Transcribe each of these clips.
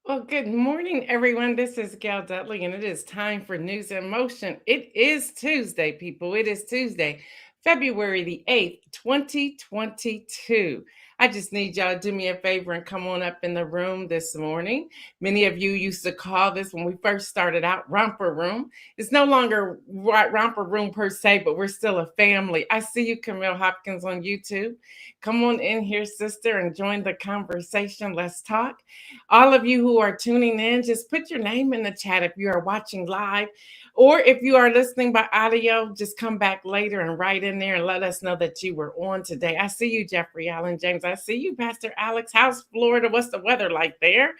Well, good morning, everyone. This is Gail Dudley, and it is time for News in Motion. It is Tuesday, people. It is Tuesday, February the 8th, 2022. I just need y'all to do me a favor and come on up in the room this morning. Many of you used to call this when we first started out Romper Room. It's no longer Romper Room per se, but we're still a family. I see you, Camille Hopkins, on YouTube. Come on in here, sister, and join the conversation. Let's talk. All of you who are tuning in, just put your name in the chat if you are watching live, or if you are listening by audio, just come back later and write in there and let us know that you were on today. I see you, Jeffrey Allen James. I see you, Pastor Alex. How's Florida? What's the weather like there?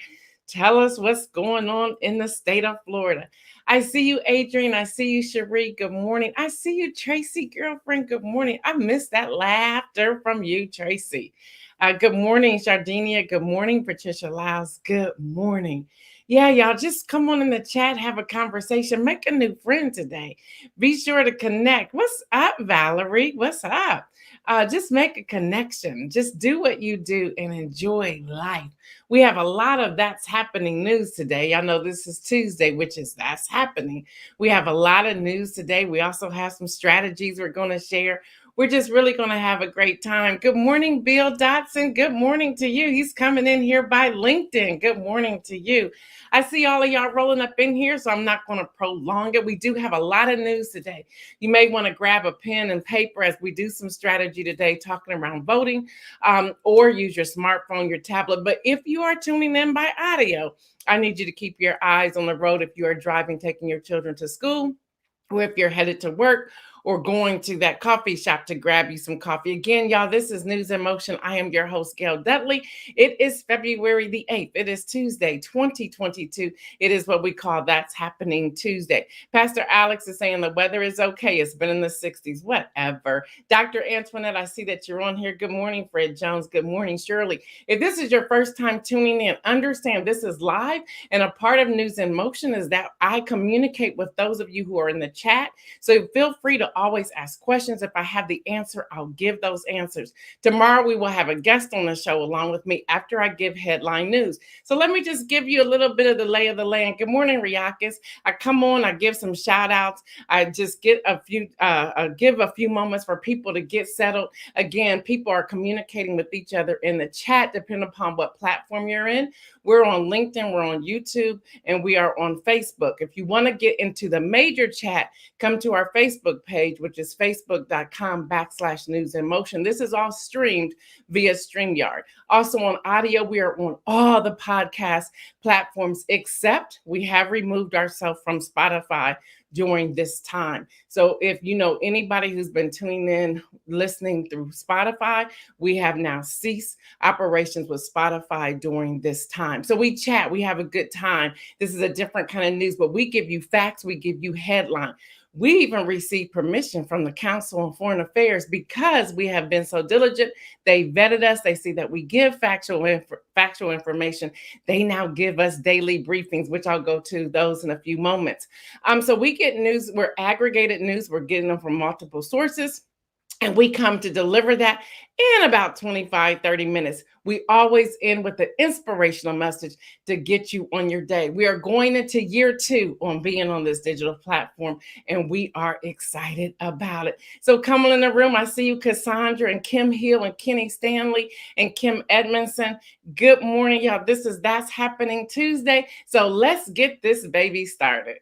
Tell us what's going on in the state of Florida. I see you, Adrian. I see you, Cherie. Good morning. I see you, Tracy, girlfriend. Good morning. I missed that laughter from you, Tracy. Good morning, Sardinia. Good morning, Patricia Lyles. Good morning. Yeah, y'all just come on in the chat, have a conversation, make a new friend today. Be sure to connect. What's up, Valerie? What's up? Just make a connection. Just do what you do and enjoy life. We have a lot of that's happening news today. Y'all know this is Tuesday, which is that's happening. We have a lot of news today. We also have some strategies we're going to share. We're just really going to have a great time. Good morning, Bill Dotson. Good morning to you. He's coming in here by LinkedIn. Good morning to you. I see all of y'all rolling up in here, so I'm not going to prolong it. We do have a lot of news today. You may want to grab a pen and paper as we do some strategy today talking around voting, or use your smartphone, your tablet. But if you are tuning in by audio, I need you to keep your eyes on the road if you are driving, taking your children to school, or if you're headed to work, or going to that coffee shop to grab you some coffee. Again, y'all, this is News in Motion. I am your host, Gail Dudley. It is February the 8th. It is Tuesday, 2022. It is what we call That's Happening Tuesday. Pastor Alex is saying the weather is okay. It's been in the 60s, whatever. Dr. Antoinette, I see that you're on here. Good morning, Fred Jones. Good morning, Shirley. If this is your first time tuning in, understand this is live, and a part of News in Motion is that I communicate with those of you who are in the chat. So feel free to always ask questions. If I have the answer, I'll give those answers. Tomorrow, we will have a guest on the show along with me after I give headline news. So let me just give you a little bit of the lay of the land. Good morning, Riakis. I come on, I give some shout outs. I just get give a few moments for people to get settled. Again, people are communicating with each other in the chat, depending upon what platform you're in. We're on LinkedIn, we're on YouTube, and we are on Facebook. If you want to get into the major chat, come to our Facebook page, which is facebook.com/news in motion. This is all streamed via StreamYard. Also on audio, we are on all the podcast platforms, except we have removed ourselves from Spotify during this time. So if you know anybody who's been tuning in, listening through Spotify, we have now ceased operations with Spotify during this time. So we chat, we have a good time. This is a different kind of news, but we give you facts, we give you headline. We even received permission from the Council on Foreign Affairs because we have been so diligent. They vetted us. They see that we give factual information. They now give us daily briefings, which I'll go to those in a few moments. So we get news. We're aggregated news. We're getting them from multiple sources. And we come to deliver that in about 25, 30 minutes. We always end with an inspirational message to get you on your day. We are going into year 2 on being on this digital platform, and we are excited about it. So come on in the room. I see you, Cassandra and Kim Hill and Kenny Stanley and Kim Edmondson. Good morning, y'all. This is That's Happening Tuesday. So let's get this baby started.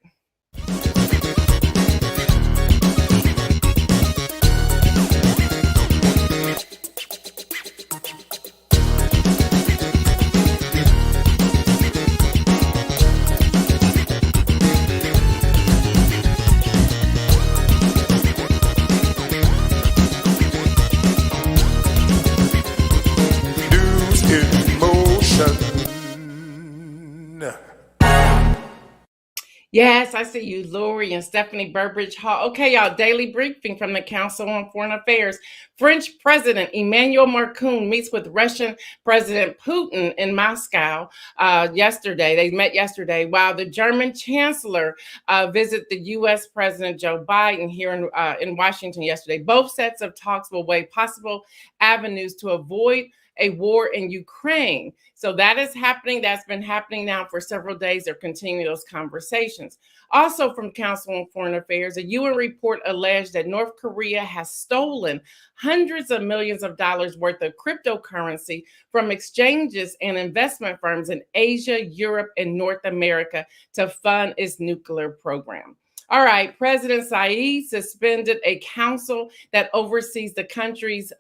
Yes, I see you, Lori and Stephanie Burbridge Hall. Okay, y'all, daily briefing from the Council on Foreign Affairs. French President Emmanuel Macron meets with Russian President Putin in Moscow yesterday. They met yesterday, while the German Chancellor visited the U.S. President Joe Biden here in Washington yesterday. Both sets of talks will weigh possible avenues to avoid a war in Ukraine. So that is happening. That's been happening now for several days. They're continuing those conversations. Also, from Council on Foreign Affairs, a UN report alleged that North Korea has stolen hundreds of millions of dollars worth of cryptocurrency from exchanges and investment firms in Asia, Europe, and North America to fund its nuclear program. All right, President Saeed suspended a council that oversees the country's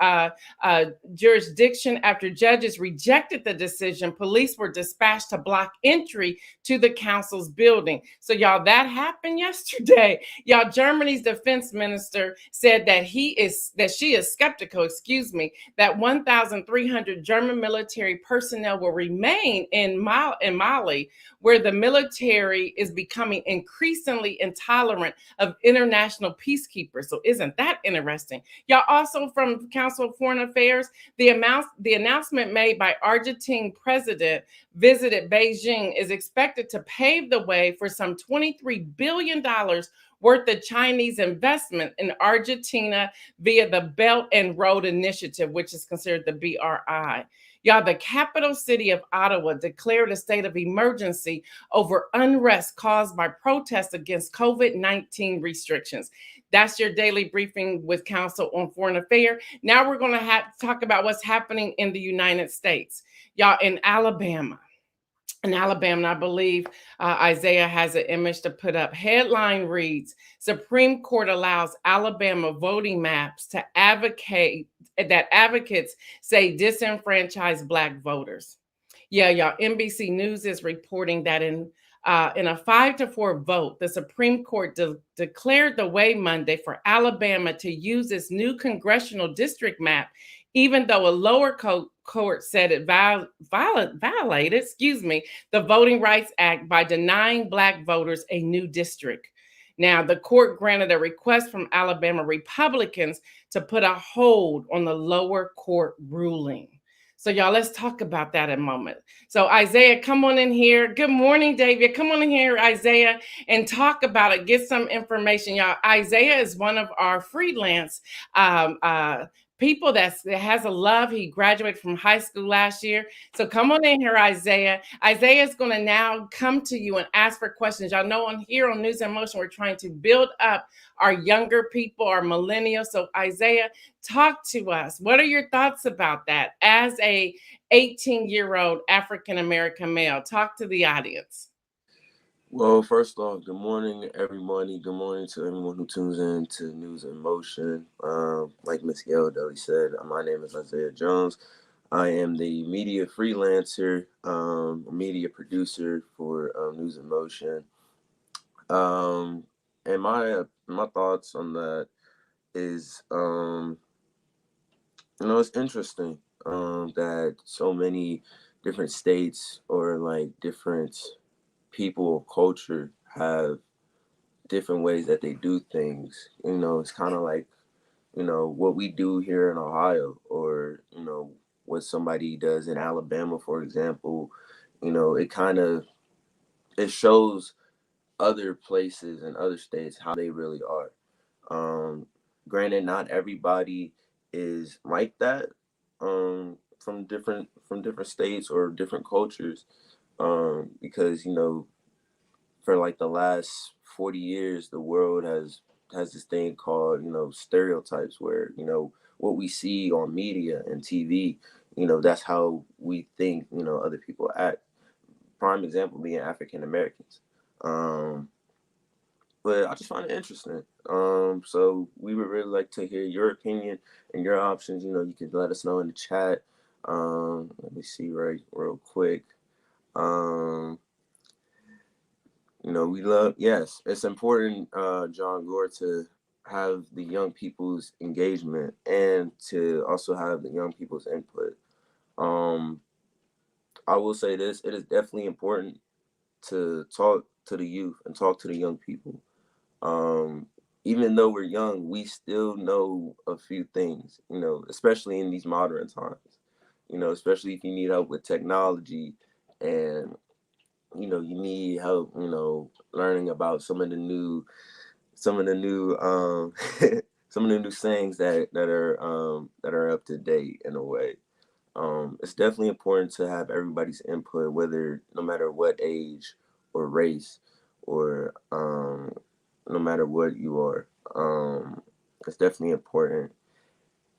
jurisdiction after judges rejected the decision. Police were dispatched to block entry to the council's building. So, y'all, that happened yesterday. Y'all, Germany's defense minister said that she is skeptical, that 1,300 German military personnel will remain in Mali, where the military is becoming increasingly intolerant of international peacekeepers. So isn't that interesting? Y'all, also from Council of Foreign Affairs, the announcement made by Argentine president visited Beijing is expected to pave the way for some $23 billion worth of Chinese investment in Argentina via the Belt and Road Initiative, which is considered the BRI. Y'all, the capital city of Ottawa declared a state of emergency over unrest caused by protests against COVID-19 restrictions. That's your daily briefing with Council on Foreign Affairs. Now we're going to talk about what's happening in the United States. Y'all, in Alabama, and I believe Isaiah has an image to put up. Headline reads, Supreme Court allows Alabama voting maps to advocates say disenfranchise Black voters. Yeah, y'all, NBC News is reporting that in a 5-4 vote, the Supreme Court declared the way Monday for Alabama to use its new congressional district map, even though a lower court said it violated, the Voting Rights Act by denying Black voters a new district. Now, the court granted a request from Alabama Republicans to put a hold on the lower court ruling. So, y'all, let's talk about that in a moment. So, Isaiah, come on in here. Good morning, David. Come on in here, Isaiah, and talk about it. Get some information, y'all. Isaiah is one of our freelance people that has a love. He graduated from high school last year. So come on in here, Isaiah. Isaiah is going to now come to you and ask for questions. Y'all know here on News in Motion, we're trying to build up our younger people, our millennials. So Isaiah, talk to us. What are your thoughts about that as a 18-year-old African-American male? Talk to the audience. Well, first off, good morning, everybody. Good morning to everyone who tunes in to News in Motion. Like Miss Gail Deli said, my name is Isaiah Jones. I am the media freelancer, media producer for News in Motion. And my thoughts on that is, it's interesting that so many different states or like different people or culture have different ways that they do things. It's kind of like, what we do here in Ohio, or, what somebody does in Alabama, for example. It shows other places and other states how they really are. Granted, not everybody is like that, from different states or different cultures, because for like the last 40 years, the world has this thing called, stereotypes, where, what we see on media and TV, that's how we think, other people act. Prime example being African Americans. But I just find it interesting. So we would really like to hear your opinion and your options. You can let us know in the chat. Let me see real quick. Yes, it's important, John Gore, to have the young people's engagement and to also have the young people's input. I will say this, it is definitely important to talk to the youth and talk to the young people. Even though we're young, we still know a few things, especially in these modern times, especially if you need help with technology and you need help, learning about some of the new some of the new some of the new sayings that are up to date in a way. It's definitely important to have everybody's input, whether no matter what age or race or no matter what you are. It's definitely important.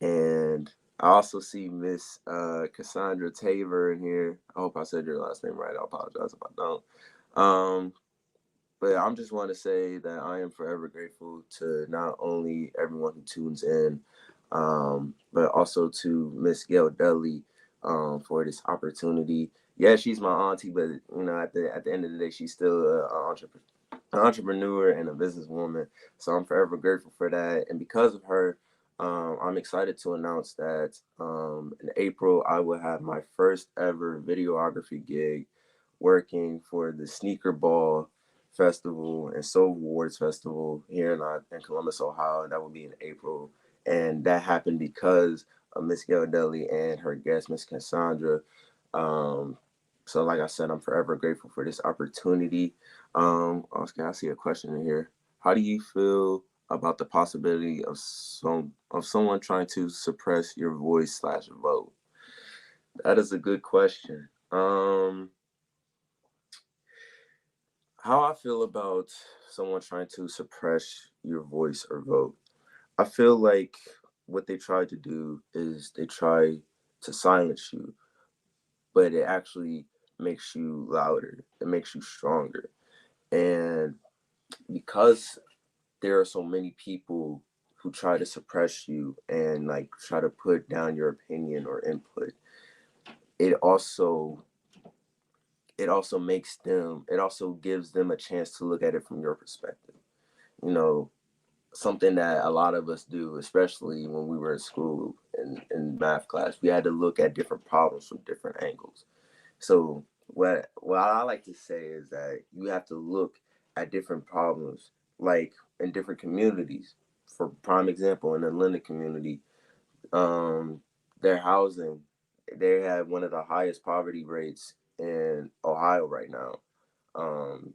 And I also see Miss Cassandra Taver in here. I hope I said your last name right. I apologize if I don't. Um, but I'm just want to say that I am forever grateful to not only everyone who tunes in, but also to Miss Gail Dudley for this opportunity. Yeah, she's my auntie, but at the end of the day, she's still an entrepreneur and a businesswoman. So I'm forever grateful for that. And because of her, I'm excited to announce that in April I will have my first ever videography gig working for the Sneaker Ball Festival and Soul Awards Festival here in Columbus, Ohio. That will be in April. And that happened because of Miss Gail Dudley and her guest, Miss Cassandra. Um, so, like I said, I'm forever grateful for this opportunity. Oscar, I see a question in here. How do you feel about the possibility of someone trying to suppress your voice slash vote? That is a good question. How I feel about someone trying to suppress your voice or vote. I feel like what they try to do is they try to silence you, but it actually makes you louder. It makes you stronger. And because there are so many people who try to suppress you and like try to put down your opinion or input, it also it also gives them a chance to look at it from your perspective. You know, something that a lot of us do, especially when we were in school and in math class, we had to look at different problems from different angles. So what I like to say is that you have to look at different problems, like in different communities. For prime example, in the Atlanta community, um, their housing, they have one of the highest poverty rates in Ohio right now, um,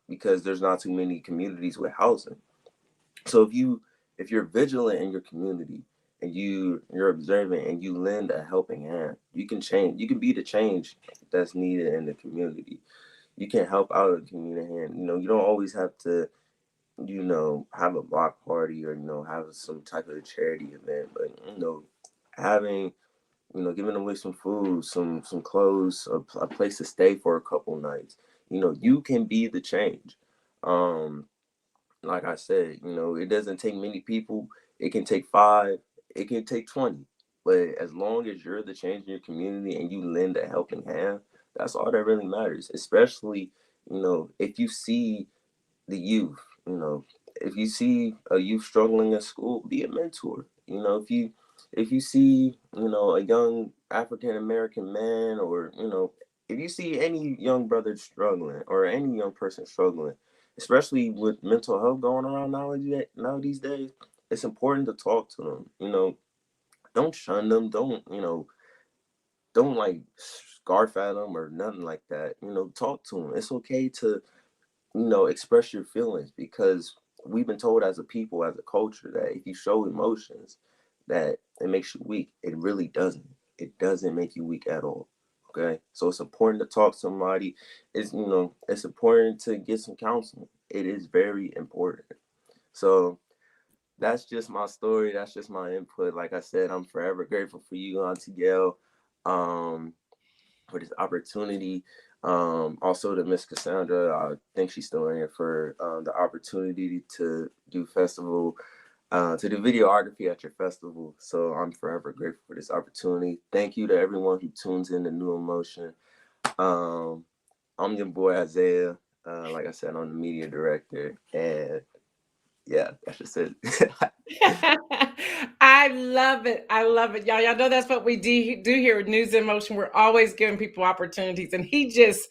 because there's not too many communities with housing. So if you're vigilant in your community and you're observant and you lend a helping hand, you can change. You can be the change that's needed in the community. You can help out the community hand. You don't always have to, have a block party or have some type of charity event, but having giving away some food, some clothes, a place to stay for a couple nights. You can be the change. Um, like I said, it doesn't take many people. It can take five, it can take 20. But as long as you're the change in your community and you lend a helping hand, that's all that really matters. Especially, if you see the youth, if you see a youth struggling at school, be a mentor. If you see, a young African American man or, if you see any young brother struggling or any young person struggling, especially with mental health going around now these days, it's important to talk to them. Don't shun them. Don't like scarf at them or nothing like that. Talk to them. It's okay to express your feelings because we've been told as a people, as a culture, that if you show emotions, that it makes you weak. It really doesn't. It doesn't make you weak at all. Okay, so it's important to talk to somebody. It's important to get some counseling. It is very important. So that's just my story. That's just my input. Like I said, I'm forever grateful for you, Auntie Gail. Um, for this opportunity. Also to Miss Cassandra, I think she's still in here for the opportunity to do to do videography at your festival. So I'm forever grateful for this opportunity. Thank you to everyone who tunes in to New Emotion. Um, I'm your boy Isaiah. Like I said, I'm the media director, and yeah, that's just it. I love it. I love it. Y'all know that's what we do here at News in Motion. We're always giving people opportunities. And he just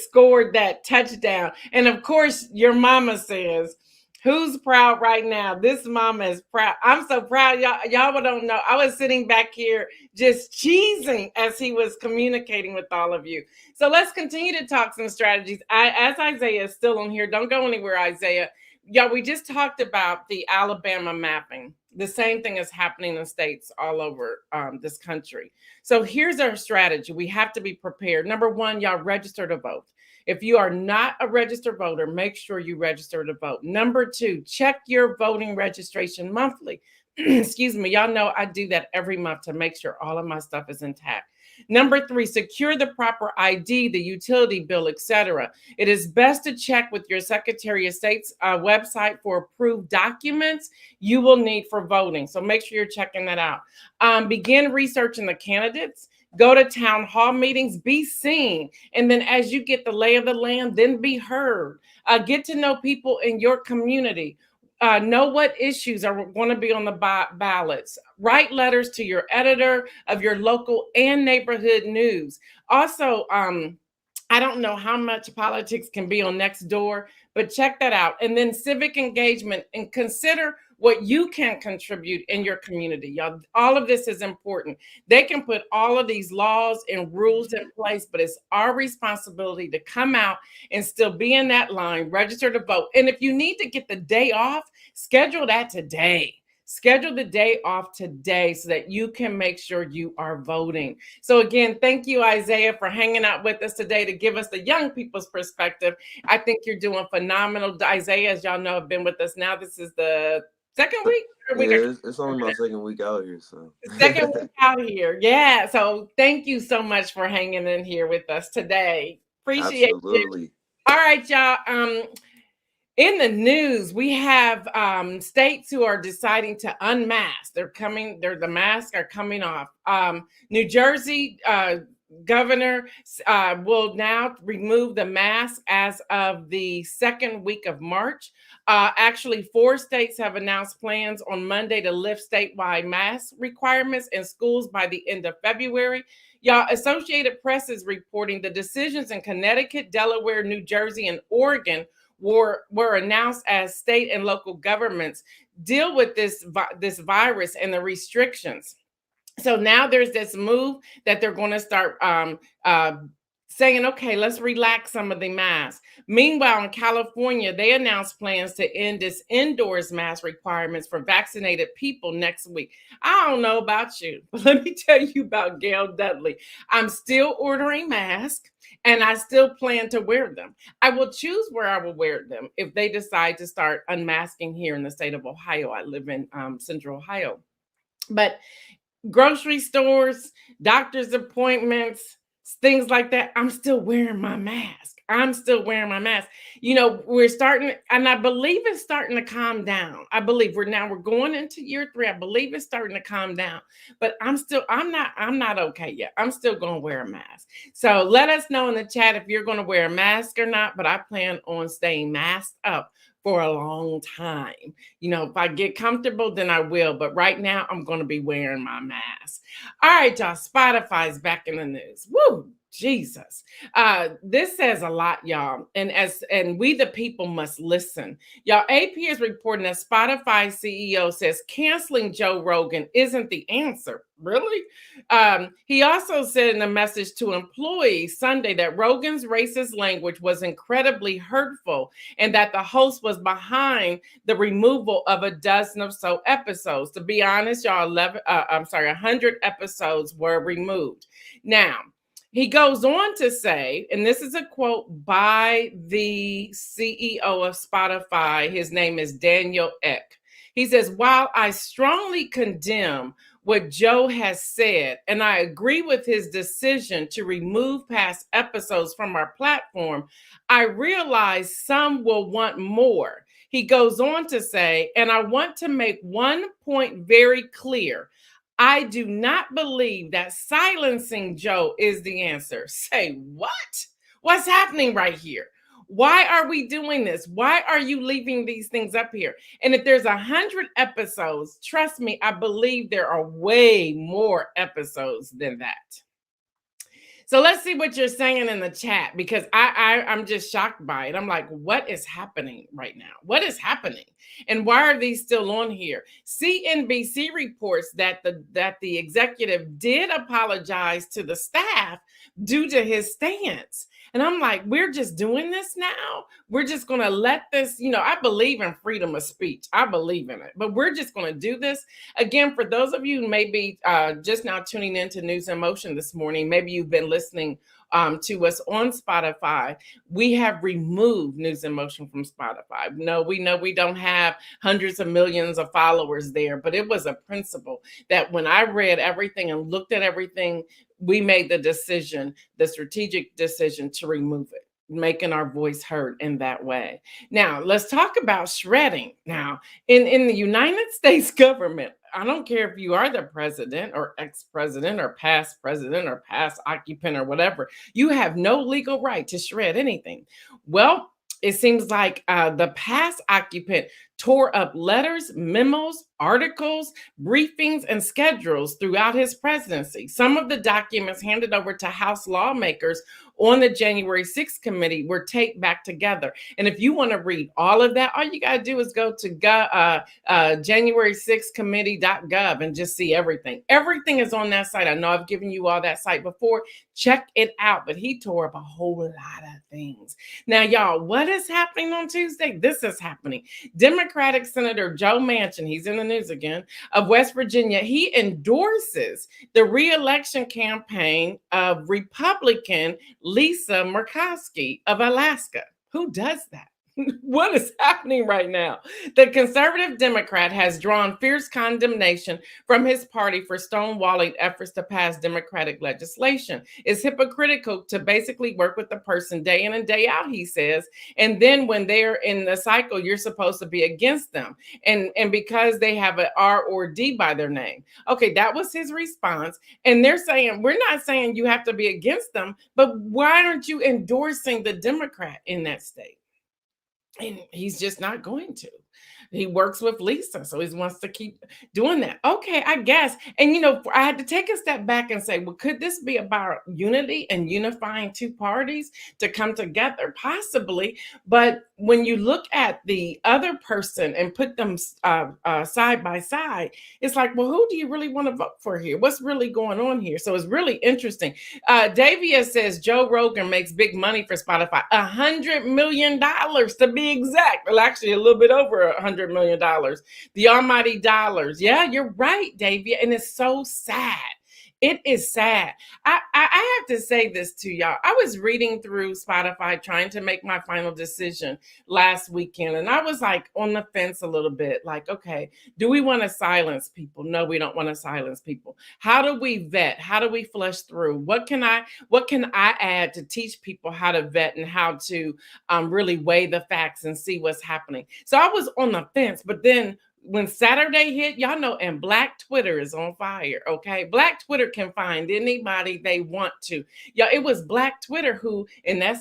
scored that touchdown. And of course, your mama says, who's proud right now? This mama is proud. I'm so proud. Y'all don't know. I was sitting back here just cheesing as he was communicating with all of you. So let's continue to talk some strategies. As Isaiah is still on here, don't go anywhere, Isaiah. Yeah, we just talked about the Alabama mapping. The same thing is happening in states all over this country. So here's our strategy. We have to be prepared. Number one, y'all register to vote. If you are not a registered voter, make sure you register to vote. Number two, check your voting registration monthly. Excuse me, y'all know I do that every month to make sure all of my stuff is intact. Number three, secure the proper ID, the utility bill, etc. It is best to check with your Secretary of State's website for approved documents you will need for voting. So make sure you're checking that out. Begin researching the candidates. Go to town hall meetings, be seen. And then as you get the lay of the land, then be heard. Get to know people in your community. Know what issues are going to be on the ballots. Write letters to your editor of your local and neighborhood news. Also, I don't know how much politics can be on Nextdoor, but check that out. And then civic engagement, and consider what you can contribute in your community. Y'all, all of this is important. They can put all of these laws and rules in place, but it's our responsibility to come out and still be in that line, register to vote. And if you need to get the day off, schedule that today. Schedule the day off today so that you can make sure you are voting. So again, thank you, Isaiah, for hanging out with us today to give us the young people's perspective. I think you're doing phenomenal. Isaiah, as y'all know, have been with us now. This is the second week? Yeah, it's only my second week out here, so. Second week out here. Yeah. So thank you so much for hanging in here with us today. Appreciate it. Absolutely. All right, y'all. In the news, we have states who are deciding to unmask. The masks are coming off. New Jersey governor will now remove the mask as of the second week of March. Actually, 4 states have announced plans on Monday to lift statewide mask requirements in schools by the end of February. Y'all, Associated Press is reporting the decisions in Connecticut, Delaware, New Jersey, and Oregon were announced as state and local governments deal with this virus and the restrictions. So now there's this move that they're going to start saying, okay, let's relax some of the masks. Meanwhile, in California, they announced plans to end this indoors mask requirements for vaccinated people next week. I don't know about you, but let me tell you about Gail Dudley. I'm still ordering masks, and I still plan to wear them. I will choose where I will wear them if they decide to start unmasking here in the state of Ohio. I live in Central Ohio. But grocery stores, doctor's appointments, things like that, I'm still wearing my mask. You know, we're starting, and I believe it's starting to calm down. I believe we're going into year 3. I believe it's starting to calm down, but I'm not okay yet. I'm still going to wear a mask. So let us know in the chat if you're going to wear a mask or not, but I plan on staying masked up for a long time. You know, if I get comfortable, then I will. But right now, I'm going to be wearing my mask. All right, y'all. Spotify's back in the news. Woo! Jesus. This says a lot, y'all. And we the people must listen. Y'all, AP is reporting that Spotify CEO says canceling Joe Rogan isn't the answer. Really? He also said in a message to employees Sunday that Rogan's racist language was incredibly hurtful and that the host was behind the removal of a dozen or so episodes. To be honest, y'all, 100 episodes were removed. Now, he goes on to say, and this is a quote by the CEO of Spotify. His name is Daniel Ek. He says, while I strongly condemn what Joe has said, and I agree with his decision to remove past episodes from our platform, I realize some will want more. He goes on to say, and I want to make one point very clear. I do not believe that silencing Joe is the answer. Say what? What's happening right here? Why are we doing this? Why are you leaving these things up here? And if there's 100 episodes, trust me, I believe there are way more episodes than that. So let's see what you're saying in the chat, because I'm just shocked by it. I'm like, what is happening right now? What is happening? And why are these still on here? CNBC reports that the executive did apologize to the staff due to his stance. And I'm like, we're just doing this now. We're just going to let this, I believe in freedom of speech. I believe in it, but we're just going to do this. Again, for those of you who may be just now tuning into News in Motion this morning, maybe you've been listening to us on Spotify. We have removed News in Motion from Spotify. No, we know we don't have hundreds of millions of followers there, but it was a principle that when I read everything and looked at everything, we made the strategic decision to remove it, making our voice heard in that way. Now, let's talk about shredding. Now, in the United States government, I don't care if you are the president or ex-president or past occupant or whatever, you have no legal right to shred anything. Well, it seems like the past occupant tore up letters, memos, articles, briefings, and schedules throughout his presidency. Some of the documents handed over to House lawmakers on the January 6th committee were taped back together. And if you want to read all of that, all you got to do is go to January6committee.gov and just see everything. Everything is on that site. I know I've given you all that site before. Check it out. But he tore up a whole lot of things. Now, y'all, what is happening on Tuesday? This is happening. Democratic Senator Joe Manchin, he's in the news again, of West Virginia, he endorses the re-election campaign of Republican Lisa Murkowski of Alaska. Who does that? What is happening right now? The conservative Democrat has drawn fierce condemnation from his party for stonewalling efforts to pass Democratic legislation. It's hypocritical to basically work with the person day in and day out, he says. And then when they're in the cycle, you're supposed to be against them. And because they have an R or D by their name. Okay, that was his response. And they're saying, we're not saying you have to be against them, but why aren't you endorsing the Democrat in that state? And he's just not going to. He works with Lisa, so he wants to keep doing that. Okay, I guess. And, I had to take a step back and say, well, could this be about unity and unifying two parties to come together? Possibly. But when you look at the other person and put them side by side, it's like, well, who do you really want to vote for here? What's really going on here? So it's really interesting. Davia says Joe Rogan makes big money for Spotify, $100 million to be exact. Well, actually, a little bit over $100 million. The almighty dollars. Yeah, you're right, Davia. And it's so sad. It is sad. I have to say this to y'all. I was reading through Spotify trying to make my final decision last weekend. And I was like on the fence a little bit. Like, okay, do we want to silence people? No, we don't want to silence people. How do we vet? How do we flush through? What can I add to teach people how to vet and how to really weigh the facts and see what's happening? So I was on the fence, but then when Saturday hit, y'all know, and Black Twitter is on fire, okay? Black Twitter can find anybody they want to. Y'all, it was Black Twitter who, and they're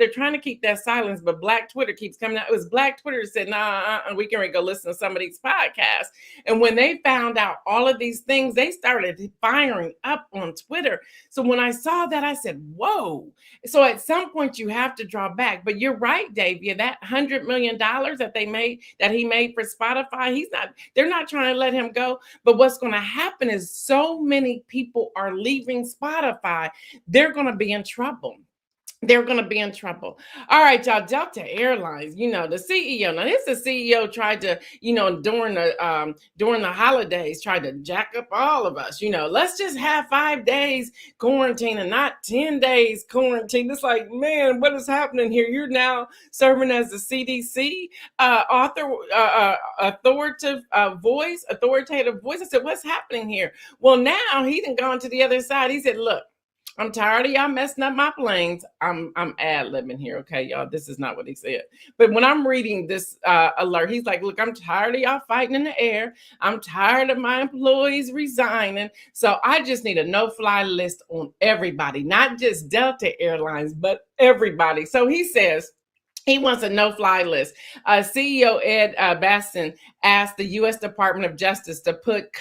trying to keep that silence, but Black Twitter keeps coming out. It was Black Twitter that said, nah, we can go listen to some of these podcasts. And when they found out all of these things, they started firing up on Twitter. So when I saw that, I said, whoa. So at some point you have to draw back. But you're right, Davia, that $100 million that he made for Spotify, they're not trying to let him go. But what's going to happen is so many people are leaving Spotify, they're going to be in trouble. They're going to be in trouble. All right, y'all, Delta Airlines, the CEO. Now, the CEO tried to, during the holidays, tried to jack up all of us. Let's just have 5 days quarantine and not 10 days quarantine. It's like, man, what is happening here? You're now serving as the CDC authoritative voice. I said, what's happening here? Well, now he done gone to the other side. He said, look, I'm tired of y'all messing up my planes. I'm ad-libbing here, okay, y'all? This is not what he said. But when I'm reading this alert, he's like, look, I'm tired of y'all fighting in the air. I'm tired of my employees resigning. So I just need a no-fly list on everybody, not just Delta Airlines, but everybody. So he says, he wants a no-fly list. CEO Ed Bastin asked the U.S. Department of Justice to put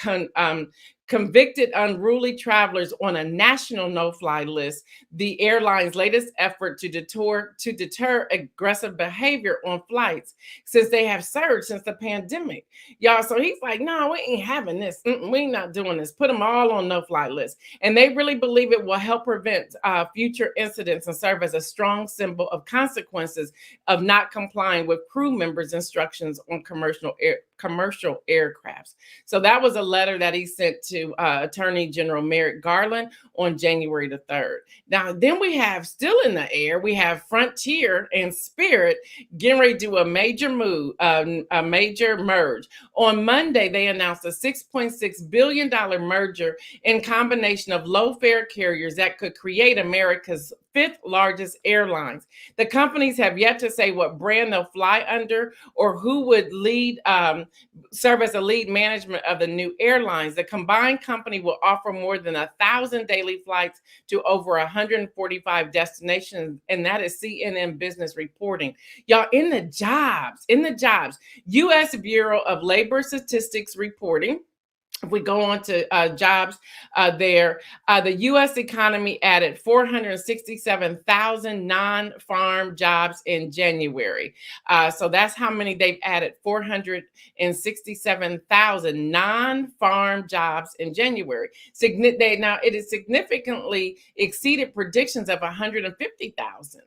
convicted unruly travelers on a national no-fly list, the airline's latest effort to deter aggressive behavior on flights since they have surged since the pandemic. Y'all, so he's like, no, we ain't having this. We ain't not doing this. Put them all on no-fly list. And they really believe it will help prevent future incidents and serve as a strong symbol of consequences of not complying with crew members' instructions on commercial aircrafts. So that was a letter that he sent to Attorney General Merrick Garland on January the 3rd. Now, then we have still in the air, we have Frontier and Spirit getting ready to do a major move, a major merge. On Monday, they announced a $6.6 billion merger in combination of low-fare carriers that could create America's fifth largest airlines. The companies have yet to say what brand they'll fly under or who would serve as a lead management of the new airlines. The combined company will offer more than 1,000 daily flights to over 145 destinations, and that is CNN Business reporting. Y'all, in the jobs, U.S. Bureau of Labor Statistics reporting. If we go on to jobs the U.S. economy added 467,000 non-farm jobs in January. So that's how many they've added, 467,000 non-farm jobs in January. Now, it has significantly exceeded predictions of 150,000.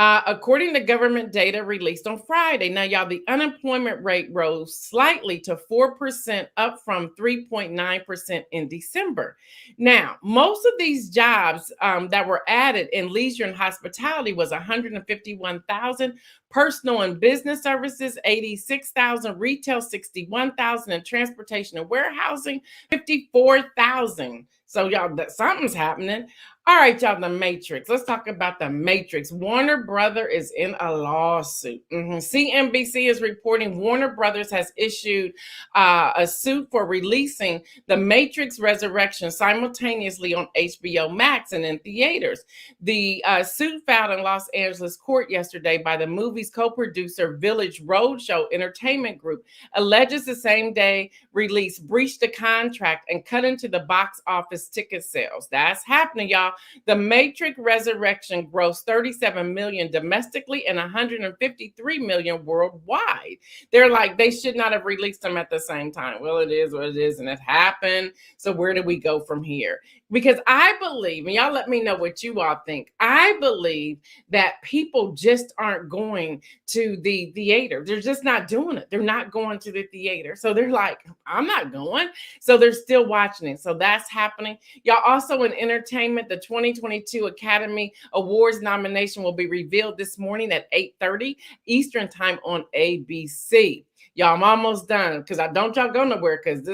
According to government data released on Friday. Now, y'all, the unemployment rate rose slightly to 4%, up from 3.9% in December. Now, most of these jobs that were added in leisure and hospitality was 151,000, personal and business services, 86,000, retail, 61,000, and transportation and warehousing, 54,000. So, y'all, something's happening. All right, y'all, the Matrix. Let's talk about the Matrix. Warner Brothers is in a lawsuit. CNBC is reporting Warner Brothers has issued a suit for releasing The Matrix Resurrection simultaneously on HBO Max and in theaters. The suit filed in Los Angeles court yesterday by the movie's co-producer Village Roadshow Entertainment Group alleges the same day release breached the contract and cut into the box office ticket sales. That's happening, y'all. The Matrix Resurrection grossed $37 million domestically and $153 million worldwide. They're like, they should not have released them at the same time. Well, it is what it is, and it happened. So where do we go from here? Because I believe, and y'all let me know what you all think, I believe that people just aren't going to the theater. They're just not doing it. They're not going to the theater. So they're like, I'm not going. So they're still watching it. So that's happening. Y'all, also in entertainment, the 2022 Academy Awards nomination will be revealed this morning at 8:30 Eastern Time on ABC. Y'all, I'm almost done because I don't y'all go nowhere because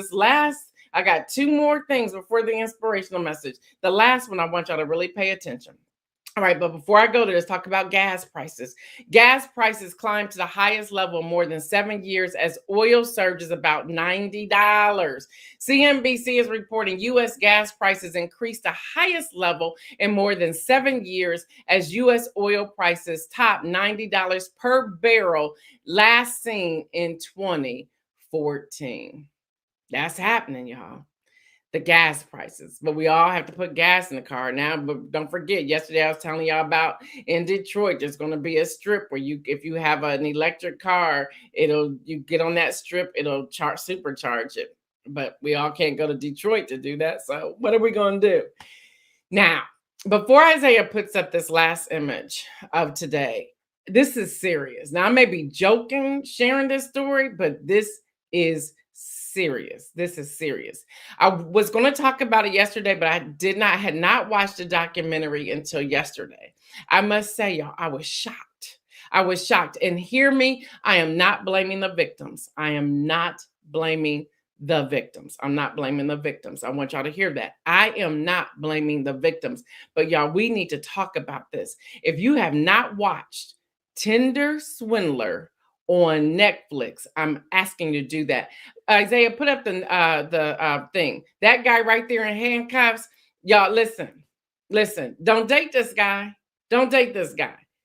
I got two more things before the inspirational message. The last one, I want y'all to really pay attention. All right, but before I go there, let's talk about gas prices. Gas prices climbed to the highest level in more than 7 years as oil surges about $90. CNBC is reporting U.S. gas prices increased the highest level in more than 7 years as U.S. oil prices topped $90 per barrel, last seen in 2014. That's happening, y'all. The gas prices, but we all have to put gas in the car now. But don't forget, yesterday I was telling y'all about in Detroit, there's going to be a strip where if you have an electric car, you get on that strip, it'll supercharge it. But we all can't go to Detroit to do that. So what are we going to do? Now, before Isaiah puts up this last image of today, this is serious. Now, I may be joking sharing this story, but this is serious. This is serious. I was going to talk about it yesterday, but I had not watched the documentary until yesterday. I must say, y'all, I was shocked. And hear me, I am not blaming the victims. I'm not blaming the victims. I want y'all to hear that. I am not blaming the victims. But y'all, we need to talk about this. If you have not watched Tinder Swindler on Netflix, I'm asking you to do that. Isaiah, put up the thing. That guy right there in handcuffs. Y'all, listen. Don't date this guy.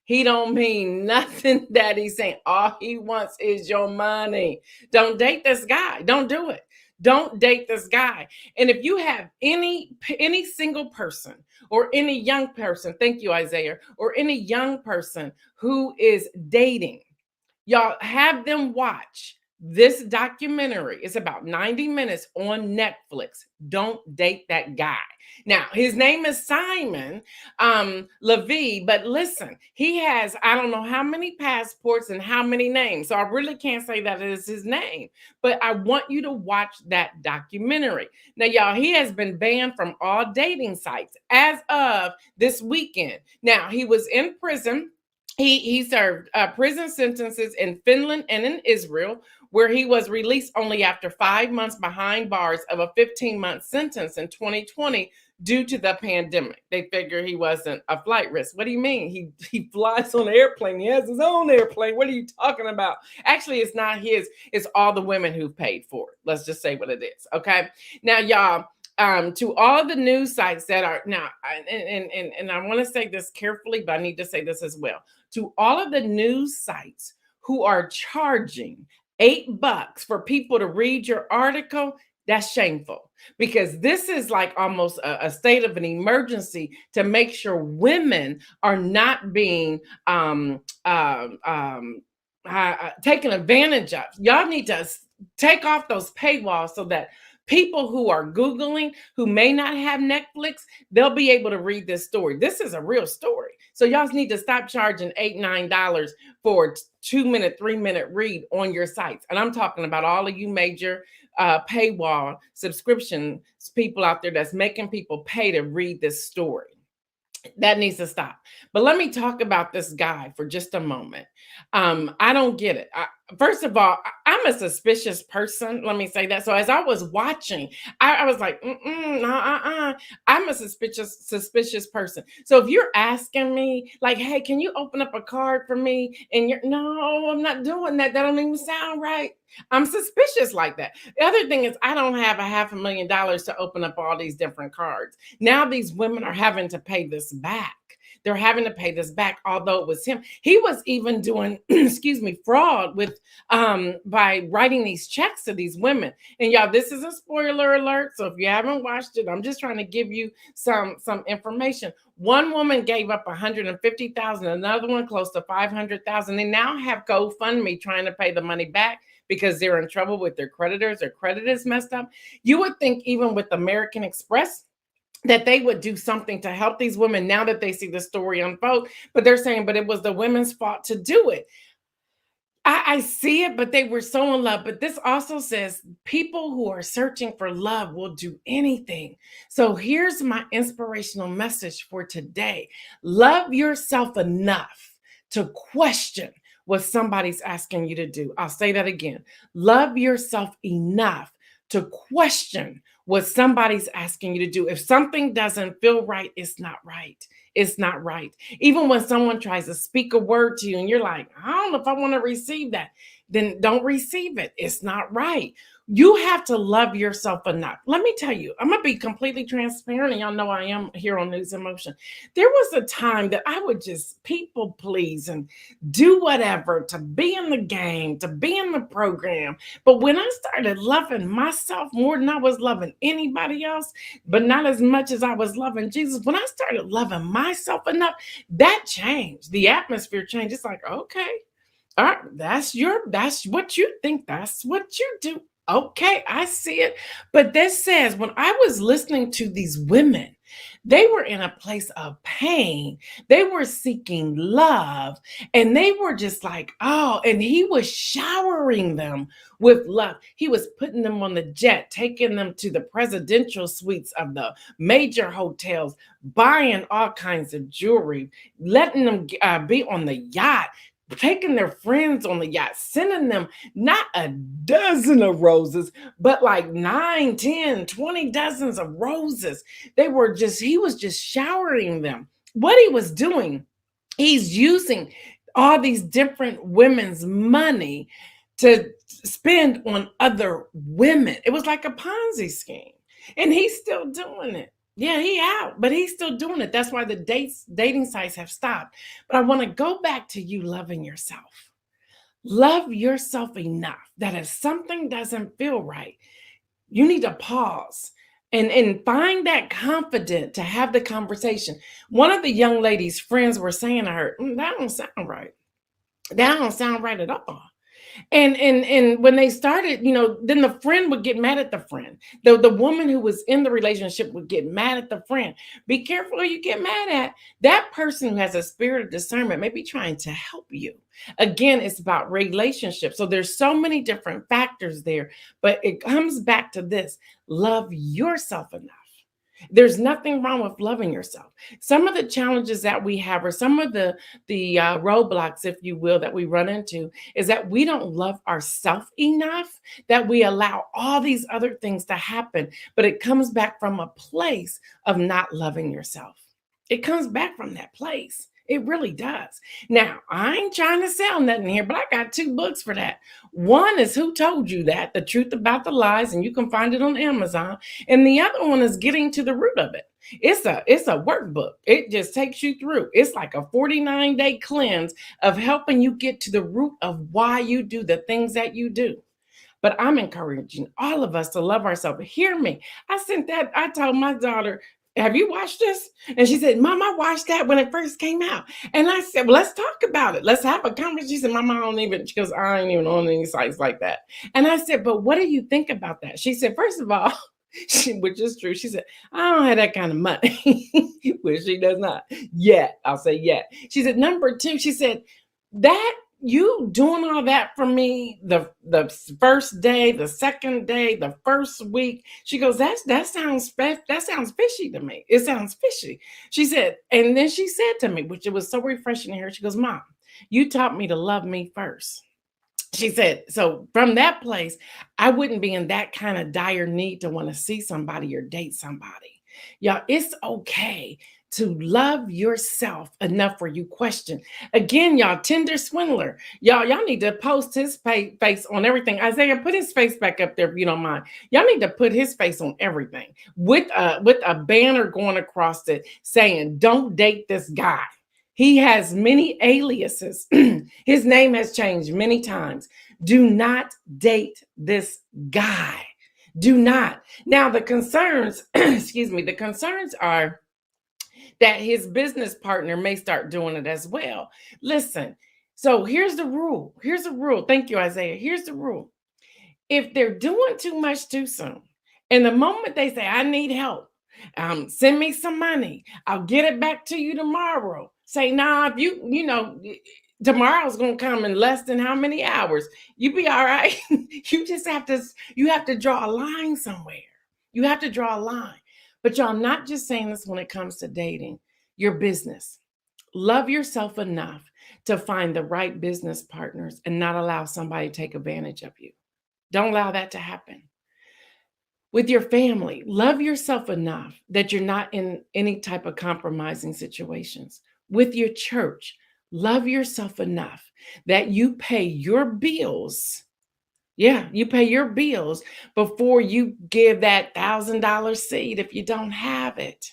He don't mean nothing that he's saying. All he wants is your money. Don't date this guy. Don't do it. Don't date this guy. And if you have any single person or any young person, thank you, Isaiah, or any young person who is dating, y'all have them watch this documentary. It's about 90 minutes on Netflix. Don't date that guy. Now, his name is Simon Levy, but listen, he has, I don't know how many passports and how many names. So I really can't say that it is his name, but I want you to watch that documentary. Now, y'all, he has been banned from all dating sites as of this weekend. Now, he was in prison. He served prison sentences in Finland and in Israel, where he was released only after 5 months behind bars of a 15-month sentence in 2020 due to the pandemic. They figure he wasn't a flight risk. What do you mean? He flies on an airplane. He has his own airplane. What are you talking about? Actually, it's not his. It's all the women who've paid for it. Let's just say what it is. Okay. Now, y'all, to all the news sites that are now, and I want to say this carefully, but I need to say this as well. To all of the news sites who are charging $8 for people to read your article, that's shameful, because this is like almost a state of an emergency to make sure women are not being taken advantage of. Y'all need to take off those paywalls so that people who are Googling, who may not have Netflix, they'll be able to read this story. This is a real story. So y'all need to stop charging $8, $9 for a 2-minute, 3-minute read on your sites. And I'm talking about all of you major paywall subscription people out there that's making people pay to read this story. That needs to stop. But let me talk about this guy for just a moment. I don't get it. First of all, I'm a suspicious person. Let me say that. So as I was watching, I was like, I'm a suspicious person. So if you're asking me, like, hey, can you open up a card for me? And you're, no, I'm not doing that. That don't even sound right. I'm suspicious like that. The other thing is, I don't have $500,000 to open up all these different cards. Now these women are having to pay this back. They're having to pay this back, although it was him. He was even doing, excuse me, fraud with by writing these checks to these women. And y'all, this is a spoiler alert. So if you haven't watched it, I'm just trying to give you some information. One woman gave up $150,000, another one close to $500,000. They now have GoFundMe trying to pay the money back because they're in trouble with their creditors. Their credit is messed up. You would think even with American Express that they would do something to help these women now that they see the story unfold. But they're saying, but it was the women's fault to do it. I see it, but they were so in love. But this also says people who are searching for love will do anything. So here's my inspirational message for today. Love yourself enough to question what somebody's asking you to do. I'll say that again. Love yourself enough to question what somebody's asking you to do. If something doesn't feel right, it's not right. It's not right. Even when someone tries to speak a word to you and you're like, I don't know if I want to receive that, then don't receive it. It's not right. You have to love yourself enough. Let me tell you, I'm going to be completely transparent, and y'all know I am here on News in Motion. There was a time that I would just people please and do whatever to be in the game, to be in the program. But when I started loving myself more than I was loving anybody else, but not as much as I was loving Jesus, when I started loving myself enough, that changed. The atmosphere changed. It's like, okay, all right, that's what you think. That's what you do. Okay, I see it. But this says, when I was listening to these women, they were in a place of pain. They were seeking love. And they were just like, oh, and he was showering them with love. He was putting them on the jet, taking them to the presidential suites of the major hotels, buying all kinds of jewelry, letting them be on the yacht, taking their friends on the yacht, sending them not a dozen of roses, but like 9, 10, 20 dozens of roses. He was just showering them. What he was doing, he's using all these different women's money to spend on other women. It was like a Ponzi scheme. And he's still doing it. Yeah, he out, but he's still doing it. That's why the dating sites have stopped. But I want to go back to you loving yourself. Love yourself enough that if something doesn't feel right, You need to pause and find that confident to have the conversation. One of the young lady's friends were saying to her, that don't sound right. That don't sound right at all. And when they started, then the friend would get mad at the friend. The woman who was in the relationship would get mad at the friend. Be careful who you get mad at. That person who has a spirit of discernment may be trying to help you. Again, it's about relationships. So there's so many different factors there, but it comes back to this: love yourself enough. There's nothing wrong with loving yourself. Some of the challenges that we have, or some of the roadblocks, if you will, that we run into, is that we don't love ourselves enough, that we allow all these other things to happen. But it comes back from a place of not loving yourself. It comes back from that place. It really does. Now, I ain't trying to sell nothing here, but I got two books for that. One is Who Told You That? The Truth About the Lies, and you can find it on Amazon. And the other one is Getting to the Root of It. It's a workbook. It just takes you through. It's like a 49-day cleanse of helping you get to the root of why you do the things that you do. But I'm encouraging all of us to love ourselves. Hear me. I told my daughter, have you watched this? And she said, Mom, I watched that when it first came out. And I said, well, let's talk about it. Let's have a conversation. She said, Mama, she goes, I ain't even on any sites like that. And I said, but what do you think about that? She said, first of all, which is true. She said, I don't have that kind of money, which she does not yet. I'll say yet. She said, number two, she said, that you doing all that for me the first day, the second day, the first week. She goes, that sounds fishy to me. It sounds fishy. She said, and then she said to me, which it was so refreshing to hear, she goes, Mom, you taught me to love me first. She said, so from that place, I wouldn't be in that kind of dire need to want to see somebody or date somebody. Y'all, it's okay to love yourself enough where you question. Again, y'all, Tinder Swindler. Y'all need to post his face on everything. Isaiah, put his face back up there if you don't mind. Y'all need to put his face on everything with a banner going across it saying, don't date this guy. He has many aliases. His name has changed many times. Do not date this guy. Do not. Now, the concerns, excuse me, the concerns are that his business partner may start doing it as well. Listen, so here's the rule. Here's the rule. Thank you, Isaiah. Here's the rule. If they're doing too much too soon, and the moment they say, I need help, send me some money, I'll get it back to you tomorrow. Say, nah, if tomorrow's gonna come in less than how many hours? You be all right. You have to draw a line somewhere. You have to draw a line. But y'all, not just saying this when it comes to dating, your business. Love yourself enough to find the right business partners and not allow somebody to take advantage of you. Don't allow that to happen. With your family, love yourself enough that you're not in any type of compromising situations. With your church, love yourself enough that you pay your bills. Yeah, you pay your bills before you give that $1,000 seed if you don't have it.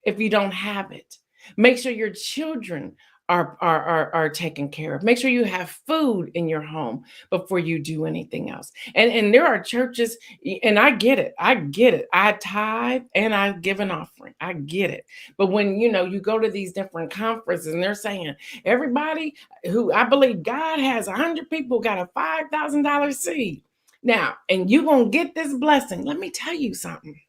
If you don't have it, make sure your children are taken care of. Make sure you have food in your home before you do anything else. And there are churches, and I get it. I get it. I tithe and I give an offering. I get it. But when you go to these different conferences and they're saying everybody who I believe God has 100 people got a $5,000 seed now, and you're gonna get this blessing. Let me tell you something.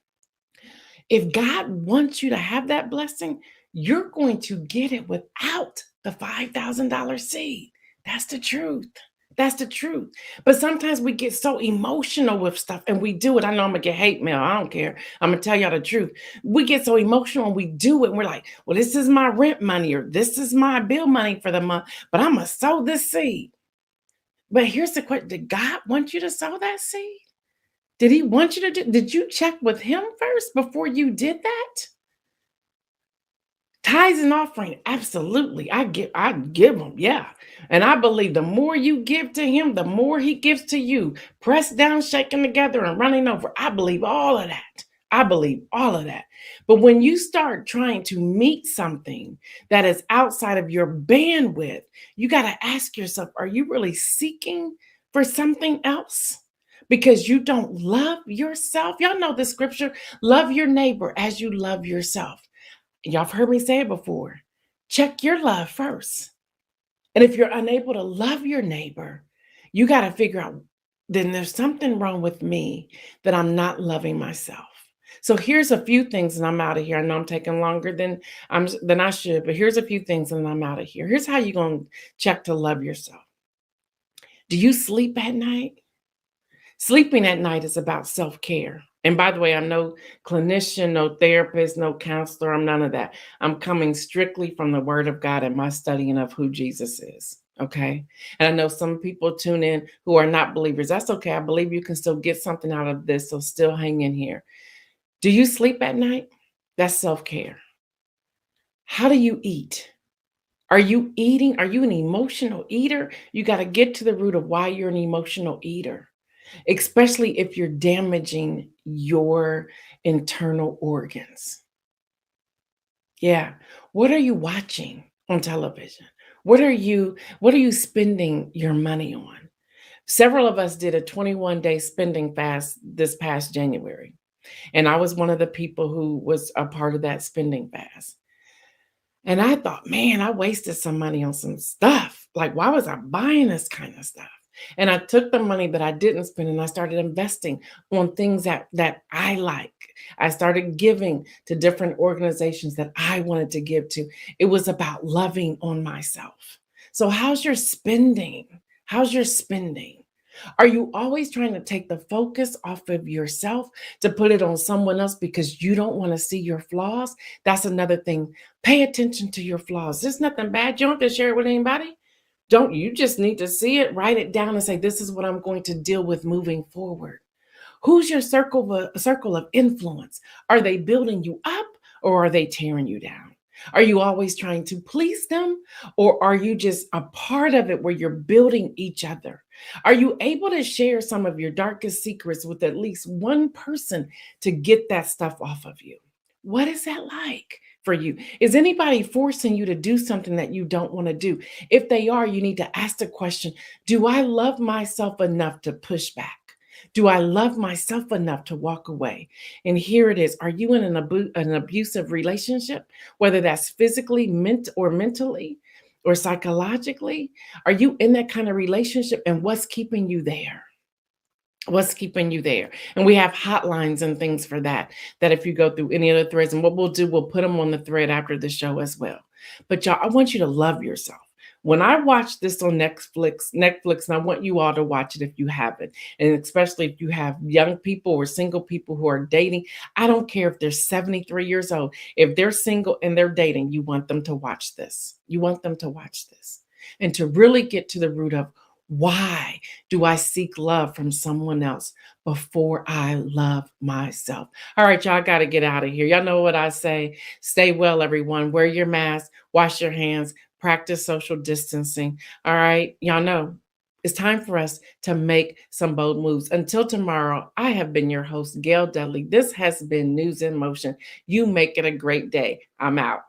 If God wants you to have that blessing, you're going to get it without the $5,000 seed. That's the truth. That's the truth. But sometimes we get so emotional with stuff and we do it. I know I'm going to get hate mail. I don't care. I'm going to tell y'all the truth. We get so emotional and we do it. And we're like, well, this is my rent money or this is my bill money for the month, but I'm going to sow this seed. But here's the question. Did God want you to sow that seed? Did he want you to did you check with him first before you did that? Tithes and offering, absolutely. I give them, yeah. And I believe the more you give to him, the more he gives to you. Pressed down, shaken together, and running over. I believe all of that. I believe all of that. But when you start trying to meet something that is outside of your bandwidth, you got to ask yourself, are you really seeking for something else? because you don't love yourself. Y'all know the scripture, love your neighbor as you love yourself. Y'all have heard me say it before. Check your love first. And if you're unable to love your neighbor, you got to figure out, then there's something wrong with me that I'm not loving myself. So here's a few things, and I'm out of here. I know I'm taking longer than I should, but here's a few things, and I'm out of here. Here's how you're gonna check to love yourself. Do you sleep at night? Sleeping at night is about self care. And by the way, I'm no clinician, no therapist, no counselor. I'm none of that. I'm coming strictly from the word of God and my studying of who Jesus is. Okay. And I know some people tune in who are not believers. That's okay. I believe you can still get something out of this. So still hang in here. Do you sleep at night? That's self care. How do you eat? Are you eating? Are you an emotional eater? You got to get to the root of why you're an emotional eater, especially if you're damaging your internal organs. Yeah. What are you watching on television? What are you spending your money on? Several of us did a 21-day spending fast this past January, and I was one of the people who was a part of that spending fast. And I thought, man, I wasted some money on some stuff. Like, why was I buying this kind of stuff? And I took the money that I didn't spend and I started investing on things that I like. I started giving to different organizations that I wanted to give to. It was about loving on myself. So how's your spending? How's your spending? Are you always trying to take the focus off of yourself to put it on someone else because you don't want to see your flaws? That's another thing. Pay attention to your flaws. There's nothing bad. You don't have to share it with anybody. Don't you just need to see it, write it down, and say, this is what I'm going to deal with moving forward. Who's your circle of influence? Are they building you up or are they tearing you down? Are you always trying to please them or are you just a part of it where you're building each other? Are you able to share some of your darkest secrets with at least one person to get that stuff off of you? What is that like for you? Is anybody forcing you to do something that you don't want to do? If they are, you need to ask the question, do I love myself enough to push back? Do I love myself enough to walk away? And here it is. Are you in an abusive relationship, whether that's physically, or mentally, or psychologically? Are you in that kind of relationship? And what's keeping you there? What's keeping you there? And we have hotlines and things for that, that if you go through any other threads, and what we'll do, we'll put them on the thread after the show as well. But y'all, I want you to love yourself. When I watch this on Netflix, and I want you all to watch it if you haven't, and especially if you have young people or single people who are dating, I don't care if they're 73 years old. If they're single and they're dating, you want them to watch this. You want them to watch this and to really get to the root of, why do I seek love from someone else before I love myself? All right, y'all got to get out of here. Y'all know what I say. Stay well, everyone. Wear your mask, wash your hands, practice social distancing. All right, y'all know it's time for us to make some bold moves. Until tomorrow, I have been your host, Gail Dudley. This has been News in Motion. You make it a great day. I'm out.